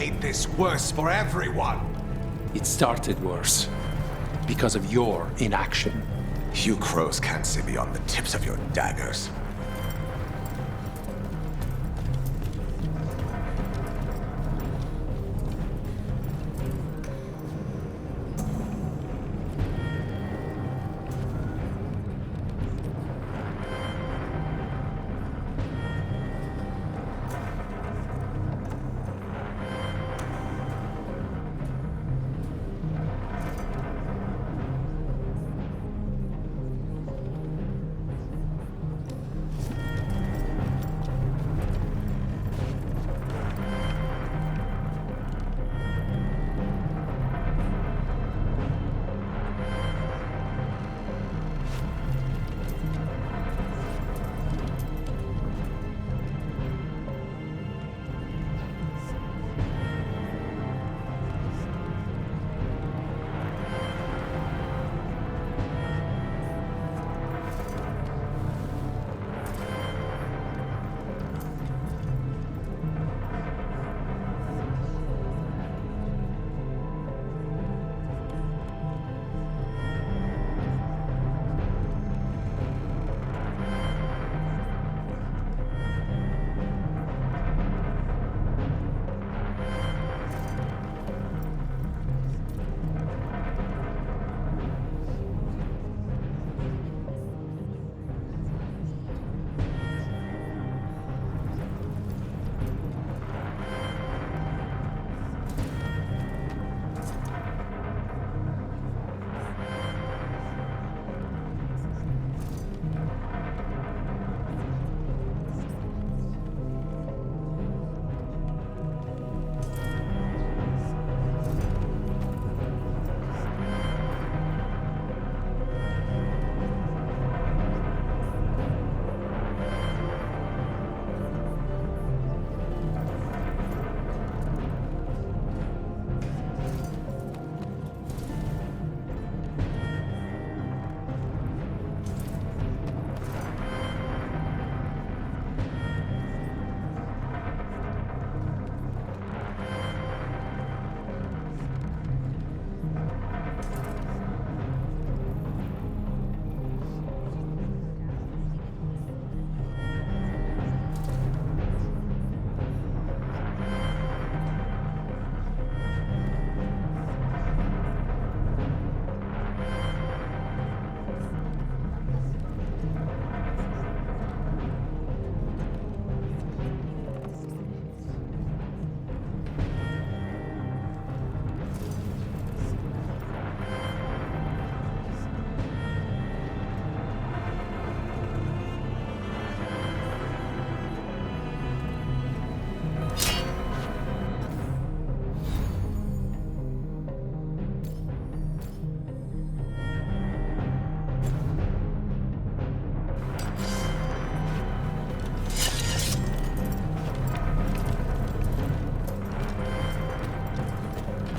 made this worse for everyone. It started worse. Because of your inaction. You crows can't see beyond the tips of your daggers.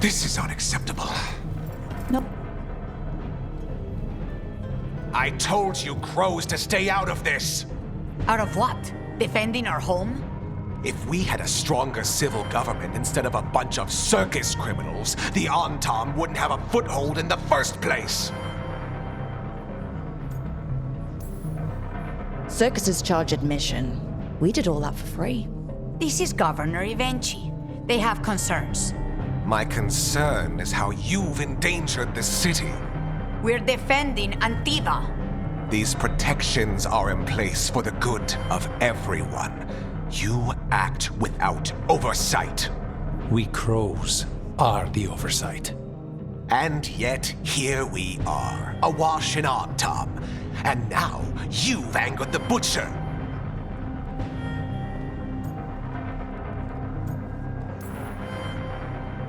This is unacceptable. No. I told you crows to stay out of this! Out of what? Defending our home? If we had a stronger civil government instead of a bunch of circus criminals, the Antam wouldn't have a foothold in the first place! Circuses charge admission. We did all that for free. This is Governor Evenchi. They have concerns. My concern is how you've endangered the city. We're defending Antiva. These protections are in place for the good of everyone. You act without oversight. We crows are the oversight. And yet, here we are, awash in Antam. And now, you've angered the Butcher.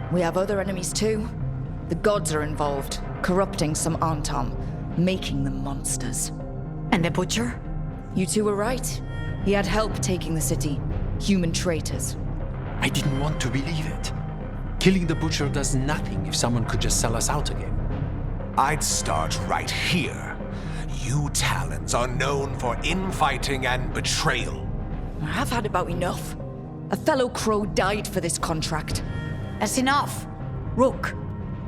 We have other enemies too. The gods are involved, corrupting some Antam, making them monsters. And the Butcher? You two were right. He had help taking the city. Human traitors. I didn't want to believe it. Killing the Butcher does nothing if someone could just sell us out again. I'd start right here. You Talons are known for infighting and betrayal. I've had about enough. A fellow crow died for this contract. That's enough. Rook,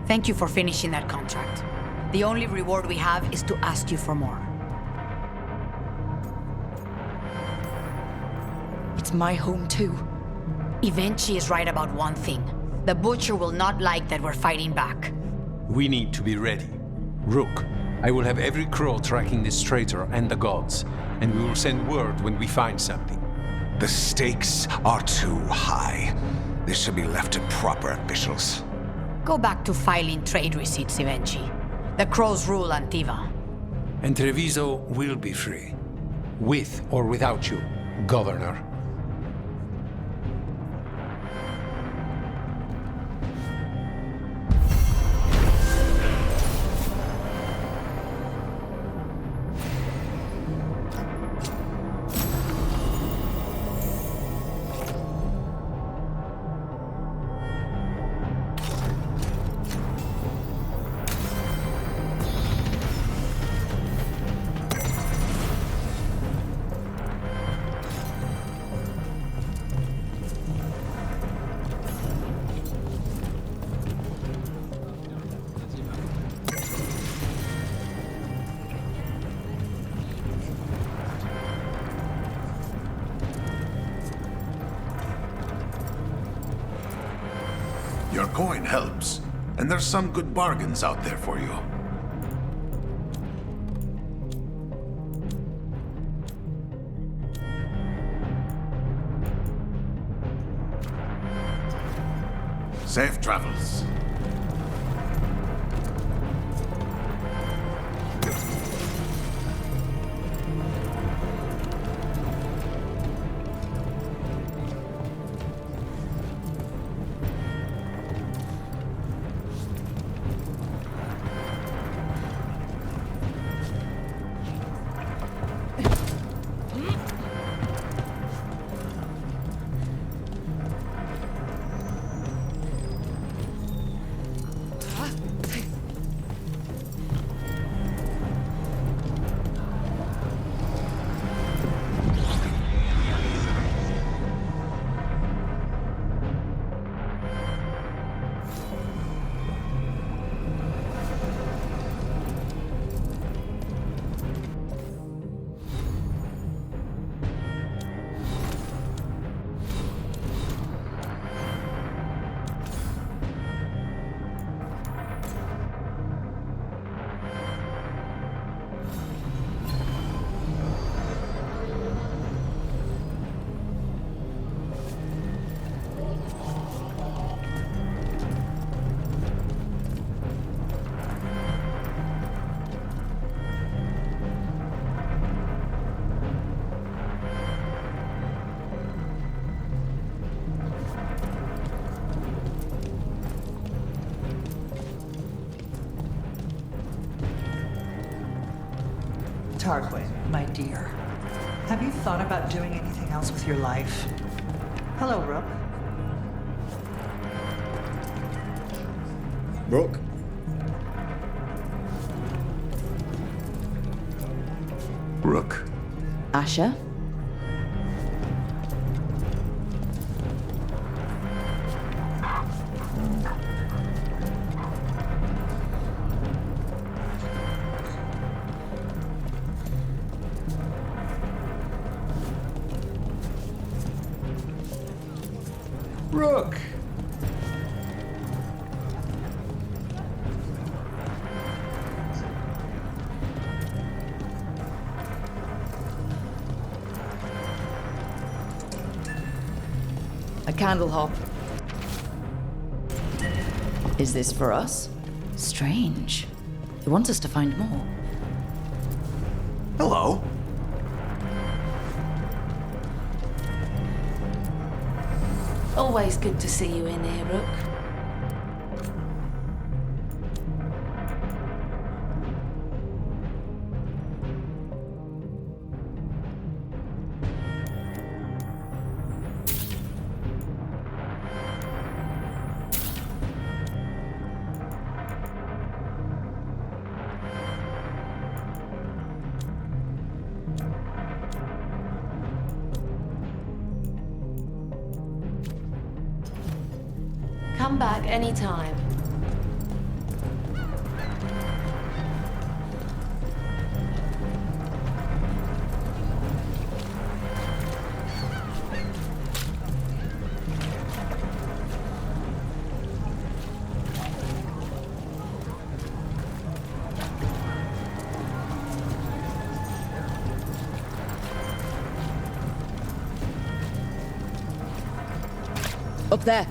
thank you for finishing that contract. The only reward we have is to ask you for more. It's my home too. Evenchi is right about one thing. The Butcher will not like that we're fighting back. We need to be ready. Rook, I will have every crow tracking this traitor and the gods, and we will send word when we find something. The stakes are too high. This should be left to proper officials. Go back to filing trade receipts, Evenchi. The crows rule Antiva. And Treviso will be free. With or without you, Governor. Your coin helps, and there's some good bargains out there for you. Safe travels. Tarquin, my dear, have you thought about doing anything else with your life? Hello, Rook. Rook? Rook. Asher? Rook! A candle hop. Is this for us? Strange. He wants us to find more. Hello. Always good to see you in here, Rook. Come back anytime. Up there.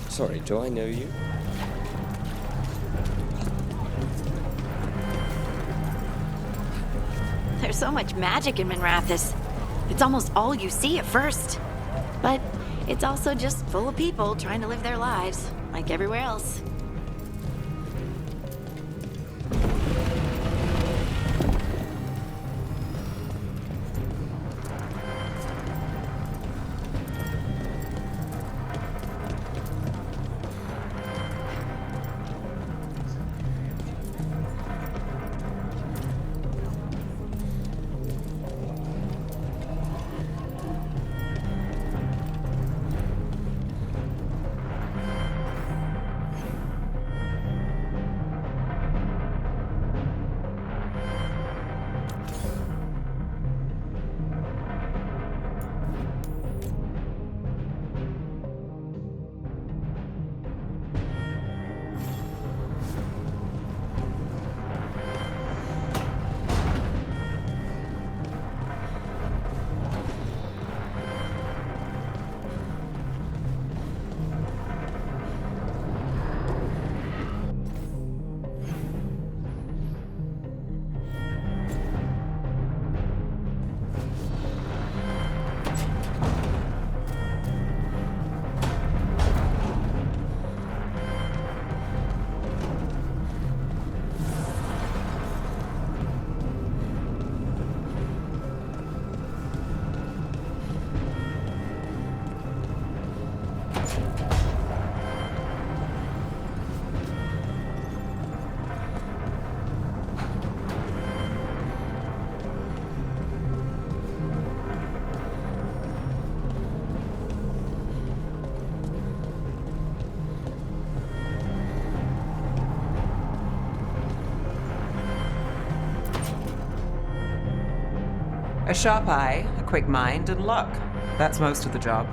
Sorry, do I know you? There's so much magic in Minrathous. It's almost all you see at first. But it's also just full of people trying to live their lives, like everywhere else. A sharp eye, a quick mind, and luck. That's most of the job.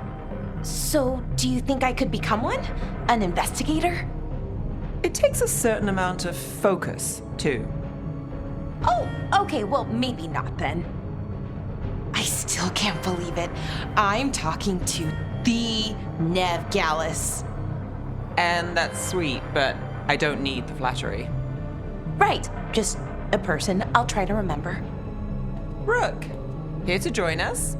So, do you think I could become one? An investigator? It takes a certain amount of focus, too. Oh, okay, well, maybe not then. I still can't believe it. I'm talking to the Nev Gallus. And that's sweet, but I don't need the flattery. Right, just a person I'll try to remember. Rook, here to join us?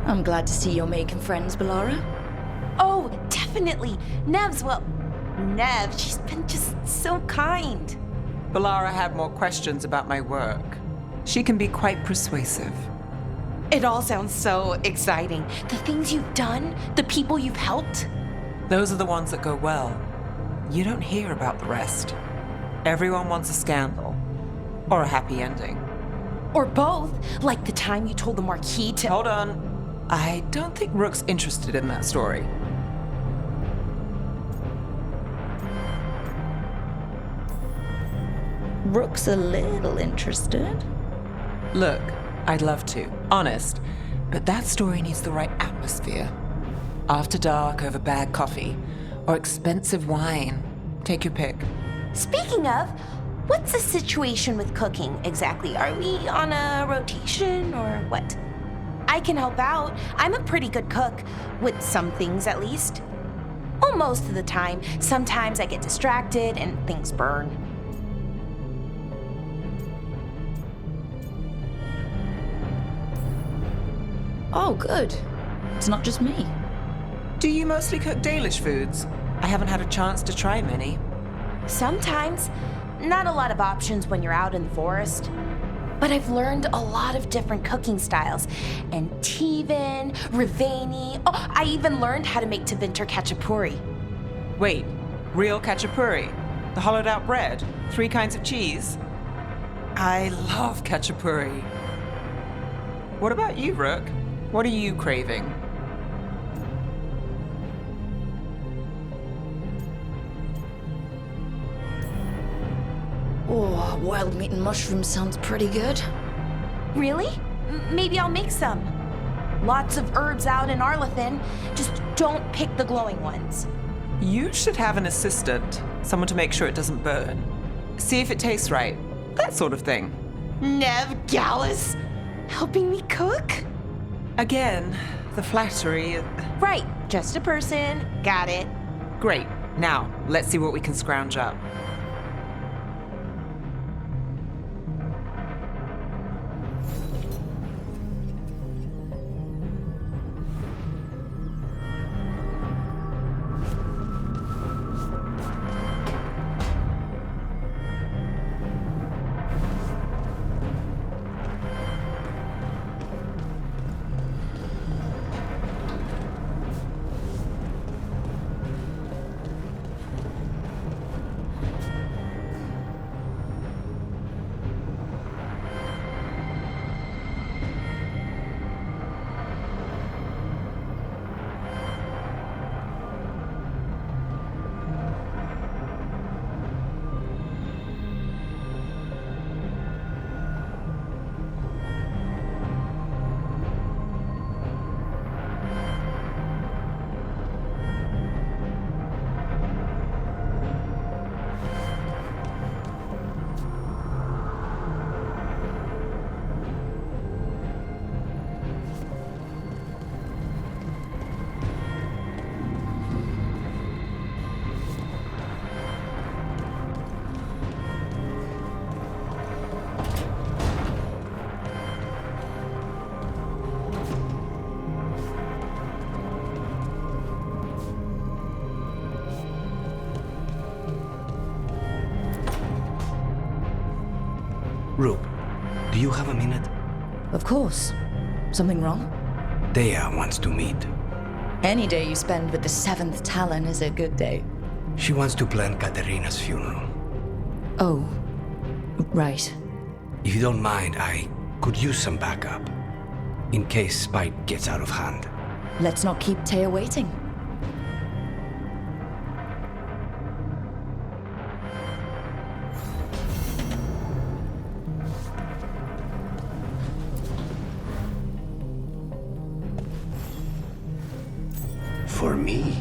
I'm glad to see you're making friends, Bellara. Oh, definitely. Nev's, well, Nev, she's been just so kind. Bellara had more questions about my work. She can be quite persuasive. It all sounds so exciting. The things you've done, the people you've helped. Those are the ones that go well. You don't hear about the rest. Everyone wants a scandal. Or a happy ending. Or both, like the time you told the Marquis to— Hold on. I don't think Rook's interested in that story. Rook's a little interested. Look, I'd love to, honest, but that story needs the right atmosphere. After dark over bad coffee, or expensive wine. Take your pick. Speaking of, what's the situation with cooking exactly? Are we on a rotation or what? I can help out. I'm a pretty good cook, with some things at least. Well, most of the time. Sometimes I get distracted and things burn. Oh, good. It's not just me. Do you mostly cook Dalish foods? I haven't had a chance to try many. Sometimes. Not a lot of options when you're out in the forest. But I've learned a lot of different cooking styles. And Tivin, Rivani. Oh, I even learned how to make Tevinter Khachapuri. Wait, real khachapuri? The hollowed out bread? 3 kinds of cheese? I love khachapuri. What about you, Rook? What are you craving? Oh, wild meat and mushrooms sounds pretty good. Really? Maybe I'll make some. Lots of herbs out in Arlathan. Just don't pick the glowing ones. You should have an assistant, someone to make sure it doesn't burn. See if it tastes right. That sort of thing. Nev Gallus? Helping me cook? Again, the flattery. Right, just a person. Got it. Great. Now, let's see what we can scrounge up. Rook, do you have a minute? Of course. Something wrong? Dea wants to meet. Any day you spend with the 7th Talon is a good day. She wants to plan Katerina's funeral. Oh, right. If you don't mind, I could use some backup. In case Spite gets out of hand. Let's not keep Taya waiting. For me?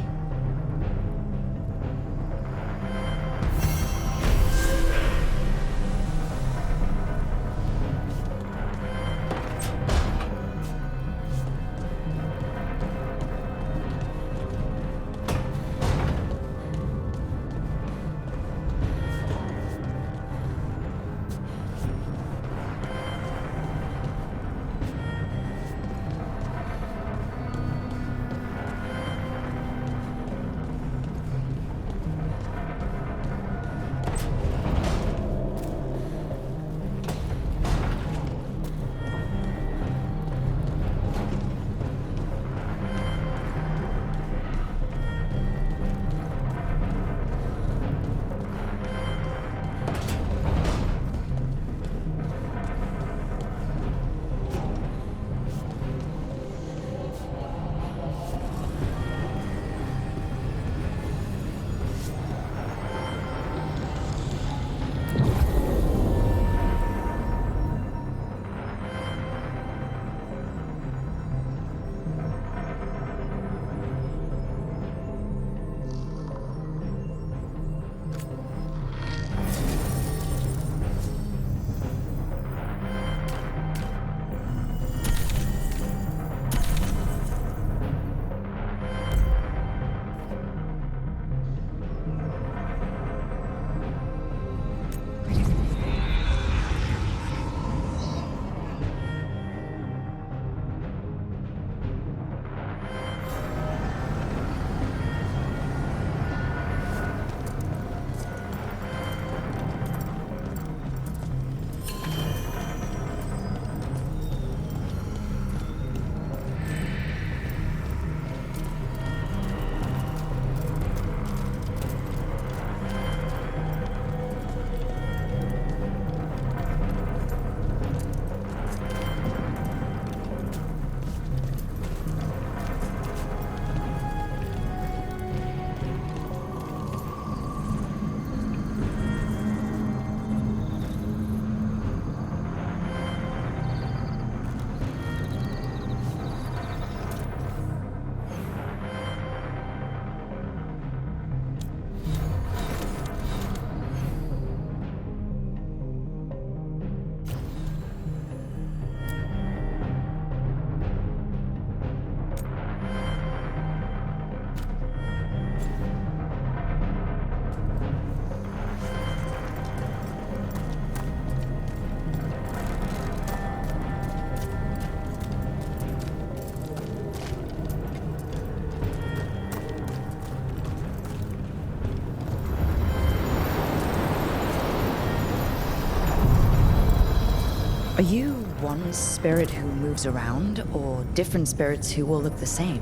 Are you one spirit who moves around, or different spirits who all look the same?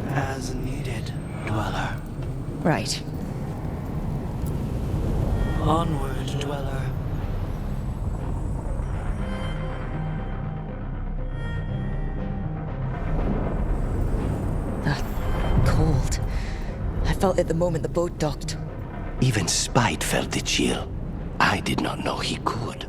As needed, Dweller. Right. Onward, Dweller. That cold. I felt it the moment the boat docked. Even Spite felt the chill. I did not know he could.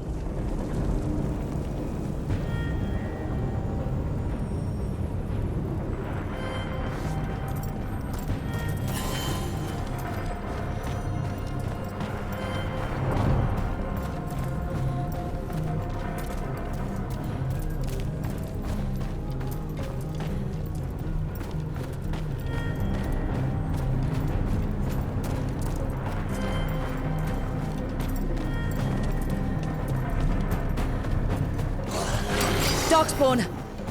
Darkspawn!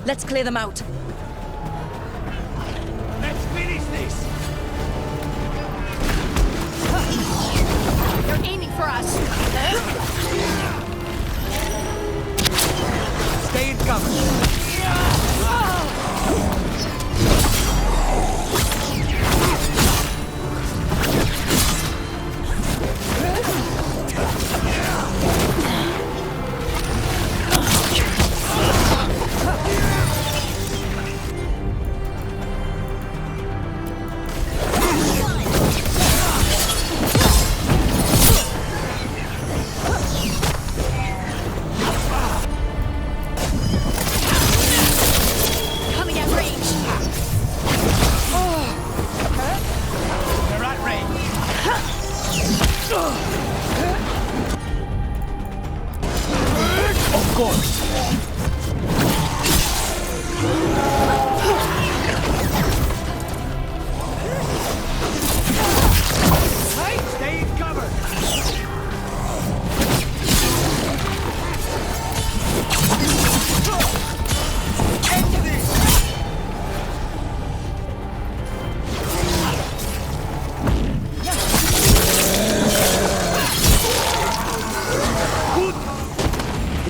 Let's clear them out. Let's finish this! They're aiming for us. Stay in cover.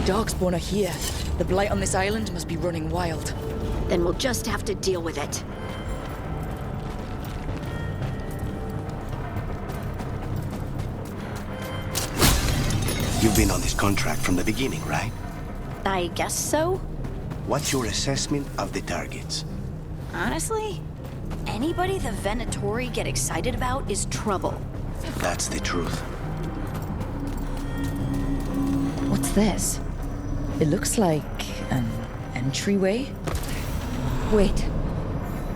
Darkspawn are here. The blight on this island must be running wild. Then we'll just have to deal with it. You've been on this contract from the beginning, right? I guess so. What's your assessment of the targets? Honestly, anybody the Venatori get excited about is trouble. That's the truth. What's this? It looks like an entryway. Wait,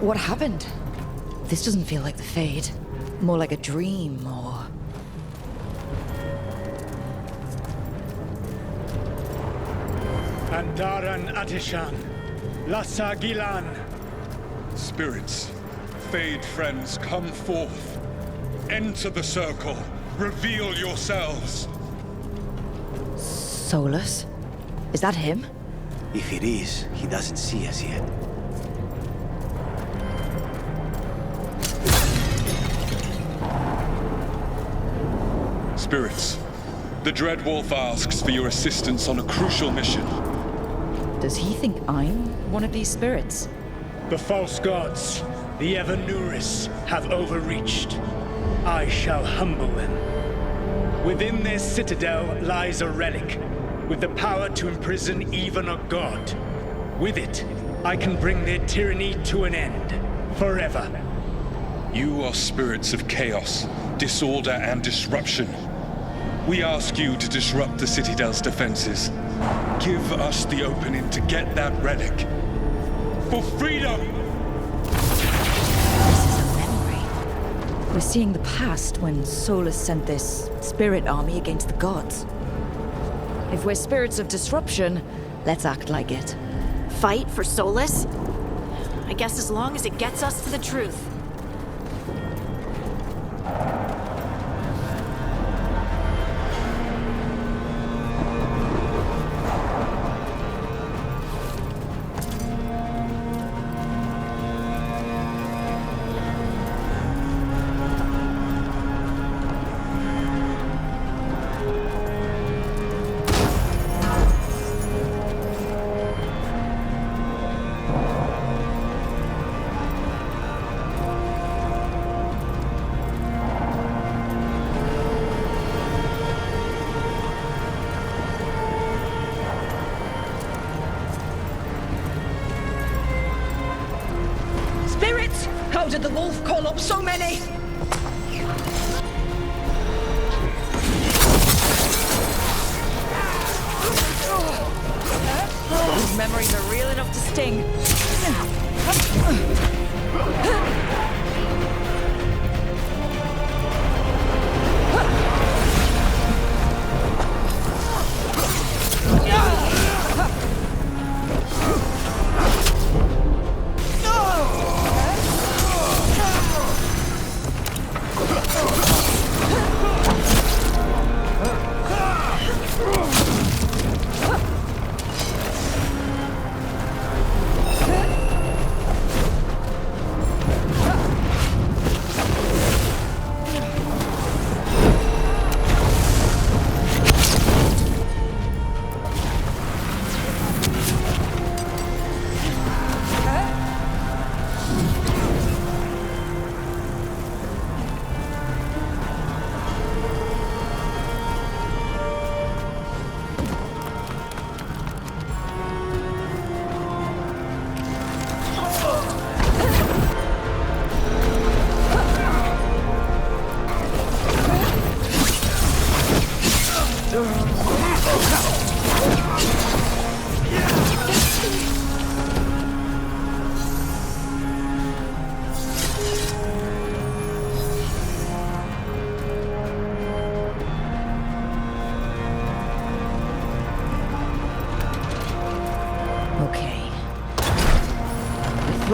what happened? This doesn't feel like the Fade. More like a dream, or... Andaran Atishan, Lassa Gilan. Spirits, Fade friends, come forth. Enter the circle. Reveal yourselves. Solus? Is that him? If it is, he doesn't see us yet. Spirits, the Dread Wolf asks for your assistance on a crucial mission. Does he think I'm one of these spirits? The false gods, the Evanuris, have overreached. I shall humble them. Within their citadel lies a relic, with the power to imprison even a god. With it, I can bring their tyranny to an end, forever. You are spirits of chaos, disorder, and disruption. We ask you to disrupt the Citadel's defenses. Give us the opening to get that relic. For freedom! This is a memory. We're seeing the past when Solus sent this spirit army against the gods. If we're spirits of disruption, let's act like it. Fight for Solus? I guess as long as it gets us to the truth. How did the wolf call up so many? These memories are real enough to sting.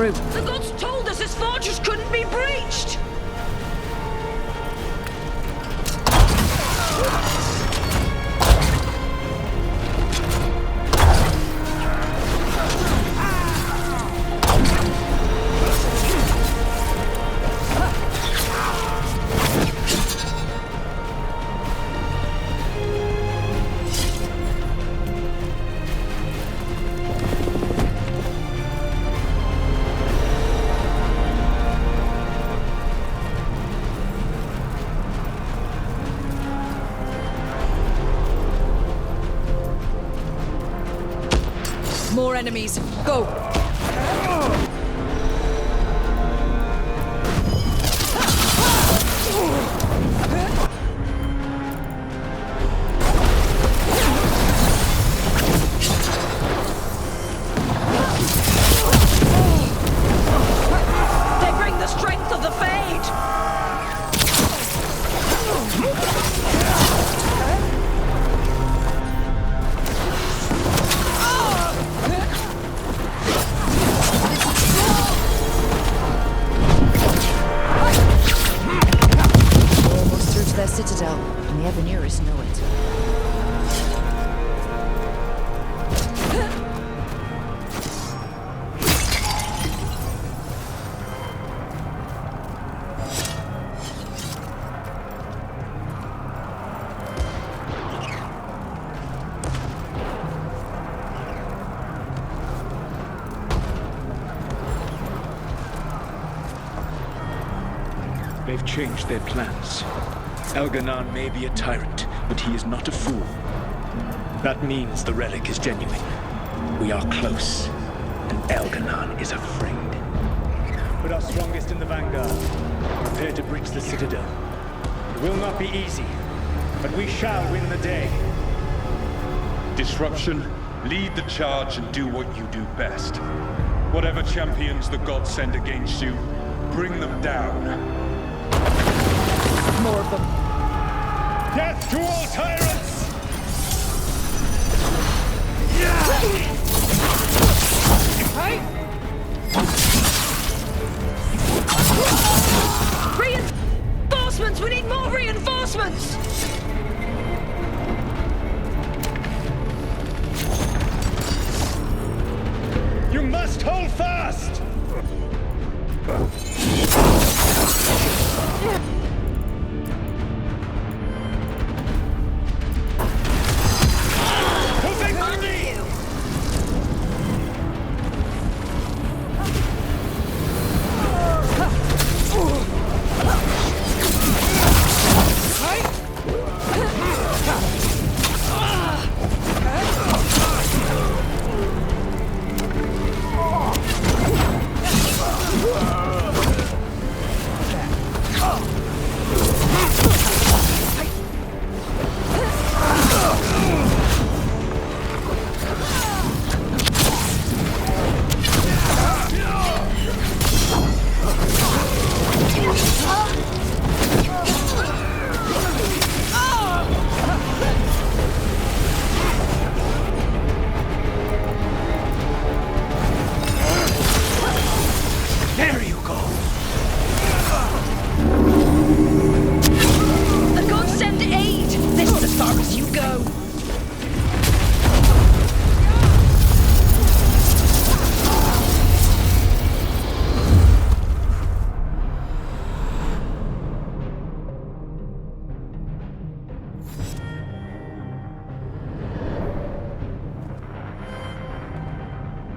The gods told us this fortress couldn't be breached! More enemies. Go! They bring the strength of the Fade! Their citadel, and the Evanurus know it. They've changed their plans. Elganon may be a tyrant, but he is not a fool. That means the relic is genuine. We are close, and Elganon is afraid. Put our strongest in the vanguard. Prepare to breach the citadel. It will not be easy, but we shall win the day. Disruption, lead the charge and do what you do best. Whatever champions the gods send against you, bring them down. More of them. Death to all tyrants! Reinforcements! We need more reinforcements! You must hold fast!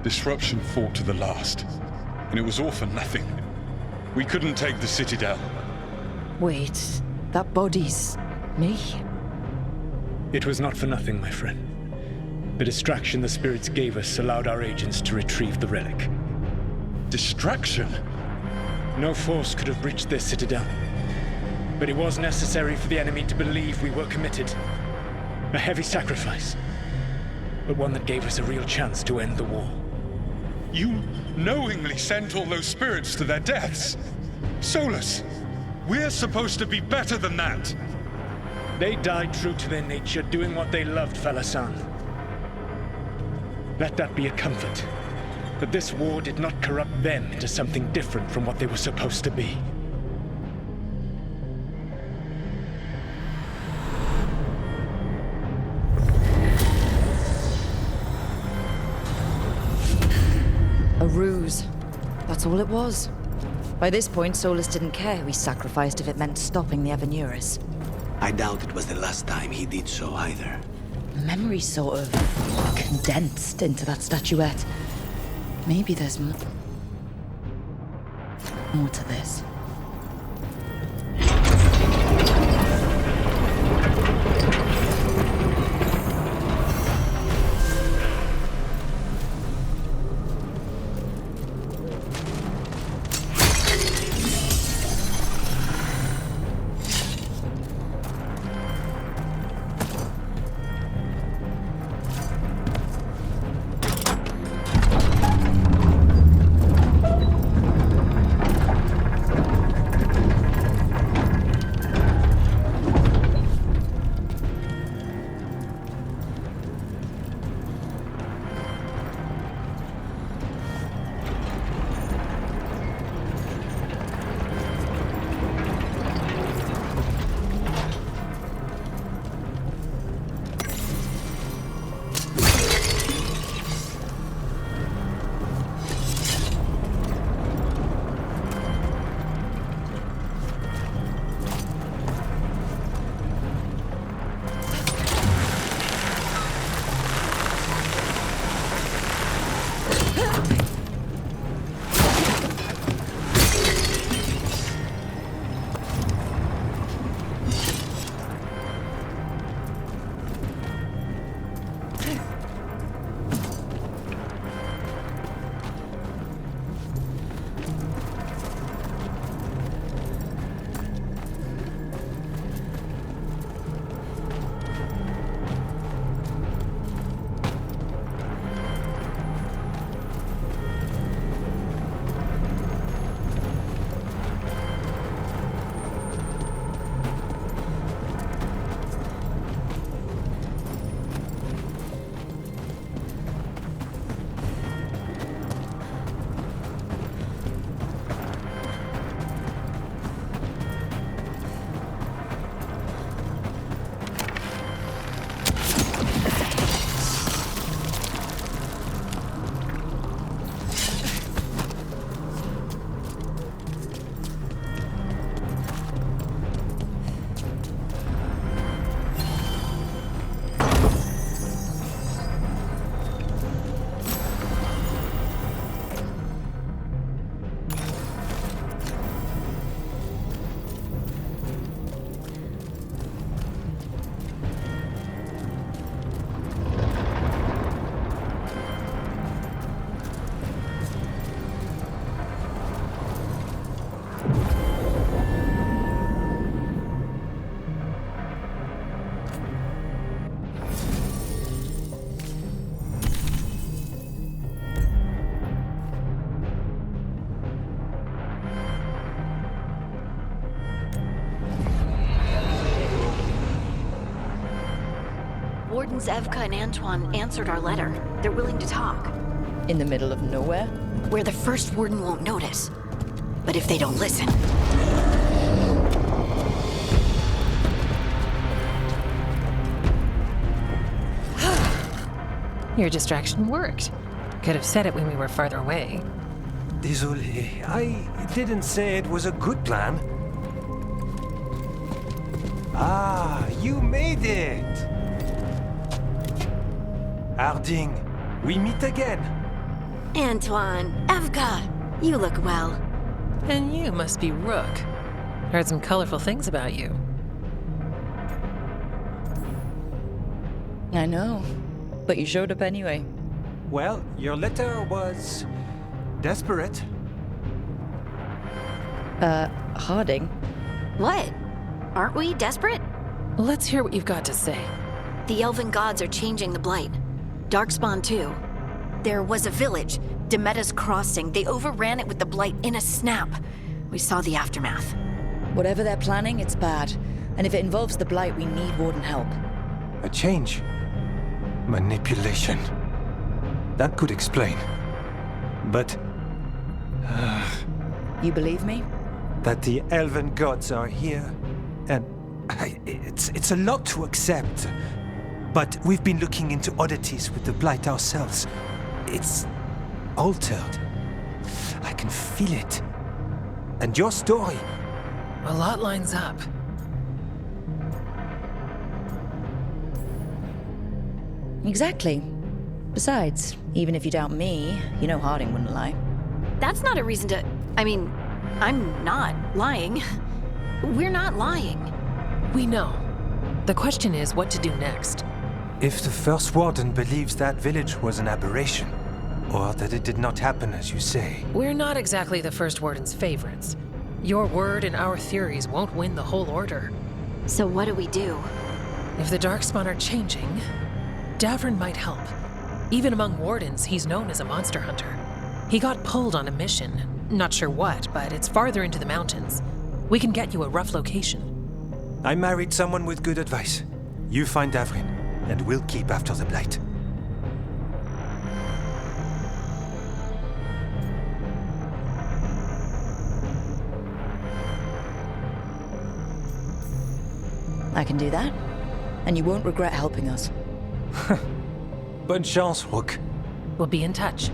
Disruption fought to the last, and it was all for nothing. We couldn't take the Citadel. Wait, that body's me? It was not for nothing, my friend. The distraction the spirits gave us allowed our agents to retrieve the relic. Distraction? No force could have breached this Citadel. But it was necessary for the enemy to believe we were committed. A heavy sacrifice, but one that gave us a real chance to end the war. You knowingly sent all those spirits to their deaths? Solus, we're supposed to be better than that! They died true to their nature, doing what they loved, Falasan. Let that be a comfort, that this war did not corrupt them into something different from what they were supposed to be. A ruse. That's all it was. By this point, Solus didn't care who he sacrificed if it meant stopping the Evanuris. I doubt it was the last time he did so either. Memory sort of condensed into that statuette. Maybe there's more to this. Warden Zevka and Antoine answered our letter. They're willing to talk. In the middle of nowhere? Where the first warden won't notice. But if they don't listen... Your distraction worked. Could have said it when we were farther away. Désolé, I didn't say it was a good plan. Ah, you made it! Harding, we meet again. Antoine, Evka, you look well. And you must be Rook. Heard some colorful things about you. I know, but you showed up anyway. Well, your letter was desperate. Harding? What? Aren't we desperate? Let's hear what you've got to say. The elven gods are changing the Blight. Darkspawn too. There was a village, Demeta's Crossing. They overran it with the Blight in a snap. We saw the aftermath. Whatever they're planning, it's bad. And if it involves the Blight, we need Warden help. A change. Manipulation. That could explain. But... You believe me? that the elven gods are here, and it's a lot to accept. But we've been looking into oddities with the Blight ourselves. It's altered. I can feel it. And your story... A lot lines up. Exactly. Besides, even if you doubt me, you know Harding wouldn't lie. That's not a reason to... I mean, I'm not lying. We're not lying. We know. The question is what to do next. If the First Warden believes that village was an aberration, or that it did not happen as you say... We're not exactly the First Warden's favorites. Your word and our theories won't win the whole order. So what do we do? If the Darkspawn are changing, Davrin might help. Even among Wardens, he's known as a monster hunter. He got pulled on a mission. Not sure what, but it's farther into the mountains. We can get you a rough location. I married someone with good advice. You find Davrin, and we'll keep after the Blight. I can do that, and you won't regret helping us. Bonne chance, Rook. We'll be in touch.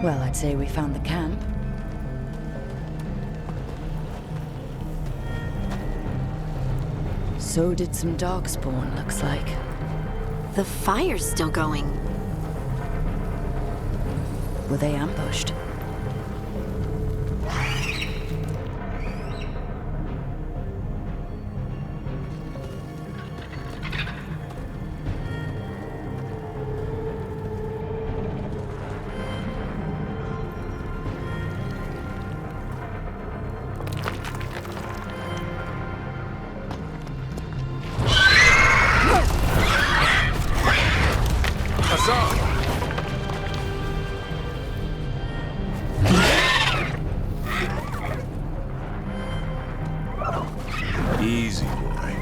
Well, I'd say we found the camp. So did some Darkspawn, looks like. The fire's still going. Were they ambushed? Easy, boy.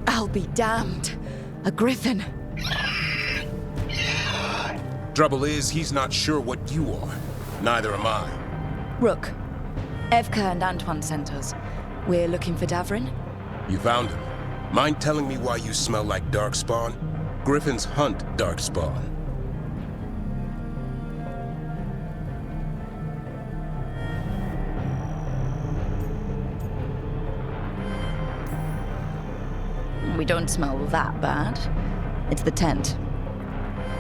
I'll be damned. A griffin. Trouble is, he's not sure what you are. Neither am I. Rook. Evka and Antoine sent us. We're looking for Davrin. You found him. Mind telling me why you smell like Darkspawn? Griffins hunt Darkspawn. We don't smell that bad. It's the tent.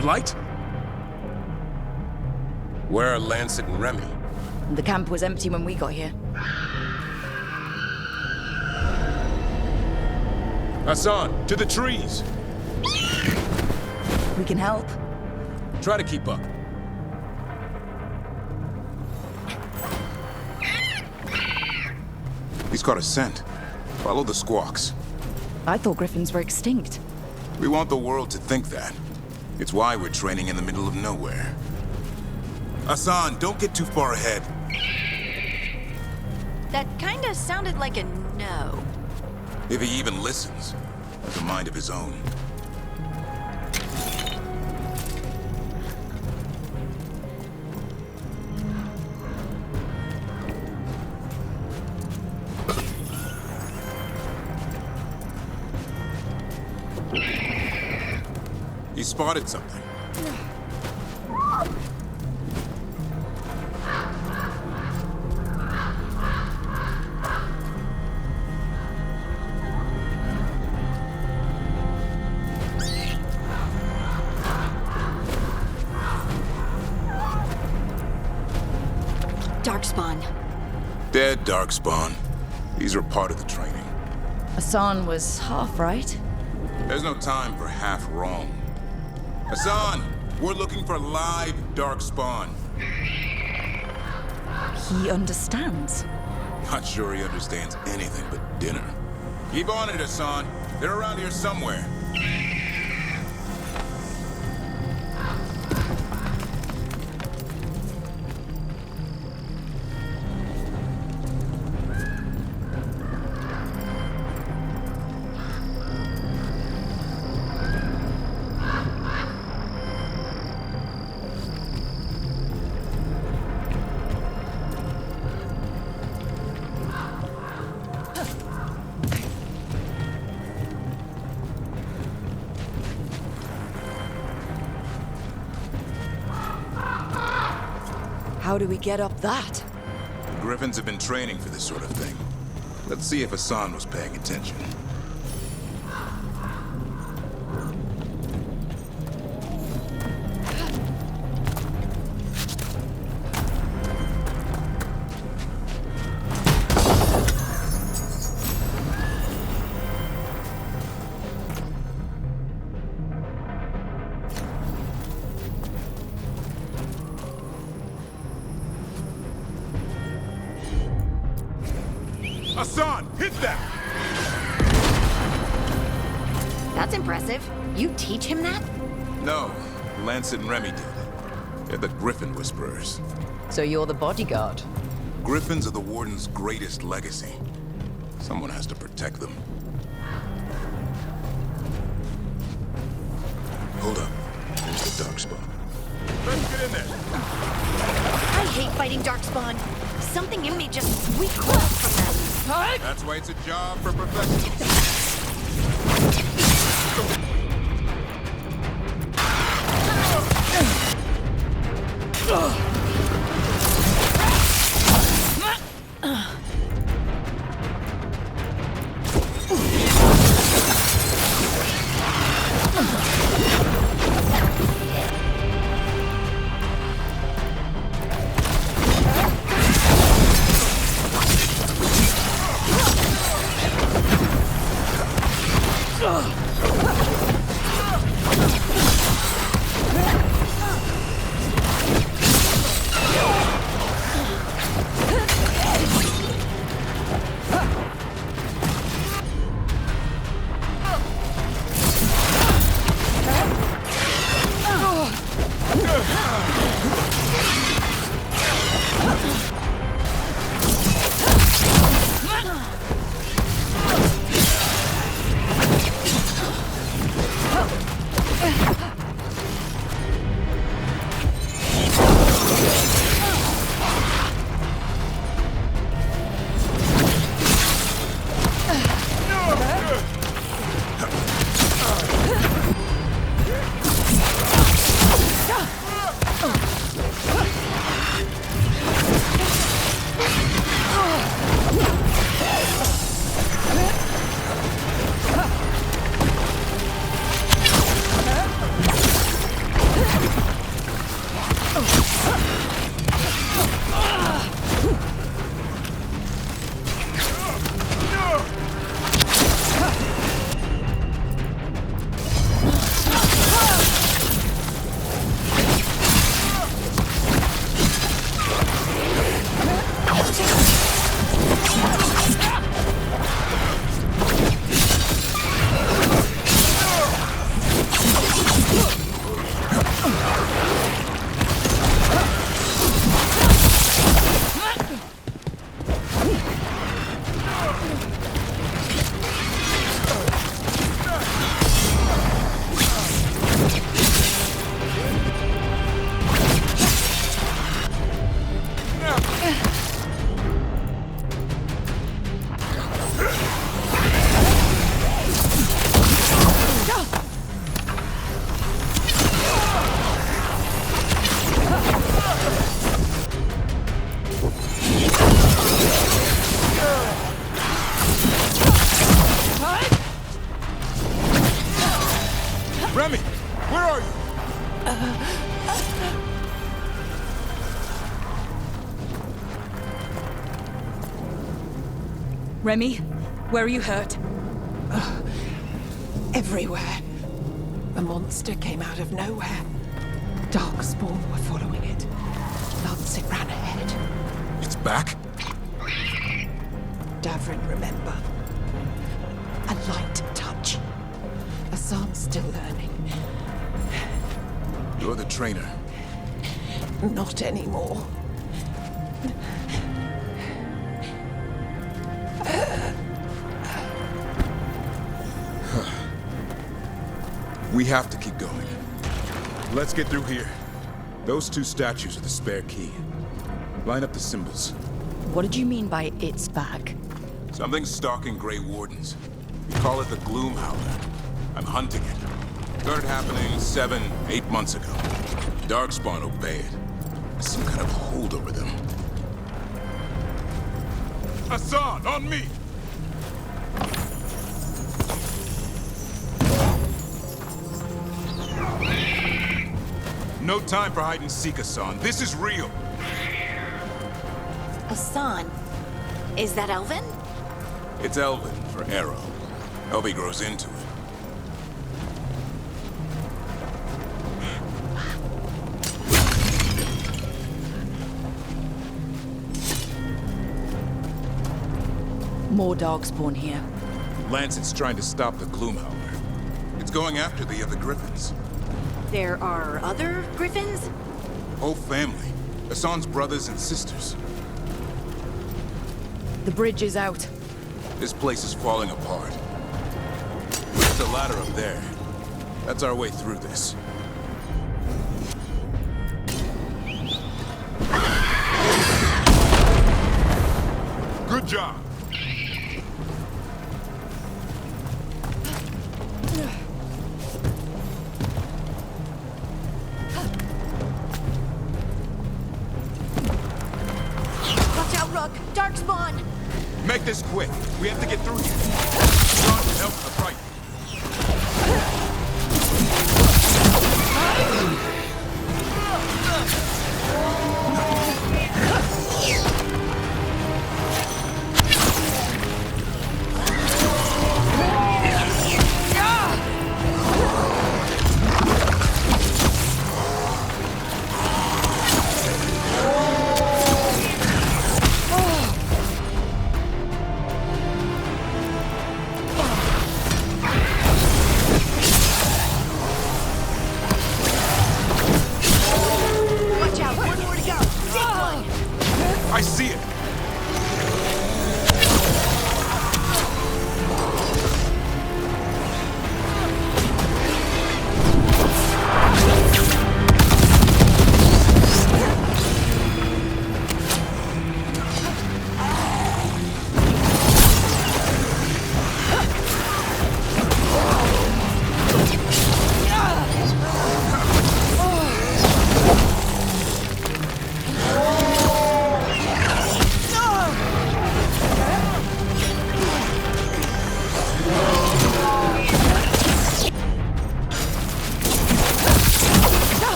Blight? Where are Lancet and Remy? The camp was empty when we got here. Hassan, to the trees! We can help. Try to keep up. He's got a scent. Follow the squawks. I thought griffins were extinct. We want the world to think that. It's why we're training in the middle of nowhere. Hassan, don't get too far ahead. That kinda sounded like a no. If he even listens. Has a mind of his own. spotted something. Darkspawn. Dead Darkspawn. These are part of the training. Hassan was half right. There's no time for half wrong. Hassan, we're looking for live Darkspawn. He understands. Not sure he understands anything but dinner. Keep on it, Hassan. They're around here somewhere. How do we get up that? Griffins have been training for this sort of thing. Let's see if Hassan was paying attention. Hassan, hit that! That's impressive. You teach him that? No, Lance and Remy did. They're the Griffin Whisperers. So you're the bodyguard? Griffins are the Warden's greatest legacy. Someone has to protect them. Hold up. There's the Darkspawn. Let's get in there! I hate fighting Darkspawn. Something in me just recoils from them. That's why it's a job for professionals. Remy, where are you hurt? Everywhere. The monster came out of nowhere. Darkspawn were following it. Once it ran ahead. It's back? Davrin, remember. A light touch. Hassan's still learning. You're the trainer. Not anymore. We have to keep going. Let's get through here. Those two statues are the spare key. Line up the symbols. What did you mean by it's back? Something's stalking Grey Wardens. We call it the Gloom Howler. I'm hunting it. Started happening 7, 8 months ago. Darkspawn obey it. There's some kind of hold over them. Hassan, on me! No time for hide and seek, Hassan. This is real. Hassan? Is that Elven? It's Elven for arrow. Elvi grows into it. More Darkspawn here. Lancet's trying to stop the Gloomhowler. It's going after the other Griffins. There are other Griffins? Whole family. Hassan's brothers and sisters. The bridge is out. This place is falling apart. There's a ladder up there. That's our way through this. Good job. Watch out, Rook! Darkspawn! Make this quick. We have to get through here. John can help with the fight.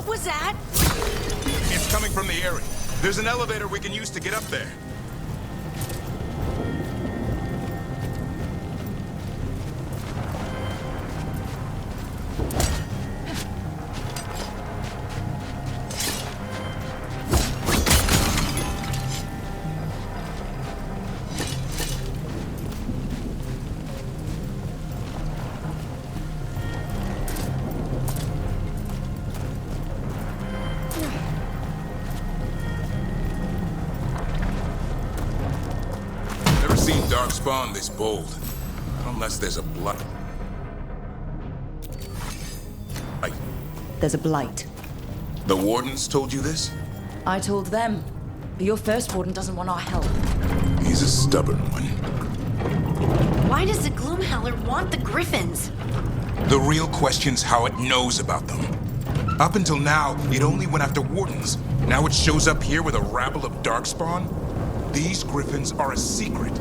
What was that? It's coming from the area. There's an elevator we can use to get up there. Never seen Darkspawn this bold. Unless there's a blight. There's a blight. The Wardens told you this? I told them. But your first warden doesn't want our help. He's a stubborn one. Why does the Gloomhowler want the Griffins? The real question's how it knows about them. Up until now, it only went after Wardens. Now it shows up here with a rabble of Darkspawn? These Griffins are a secret.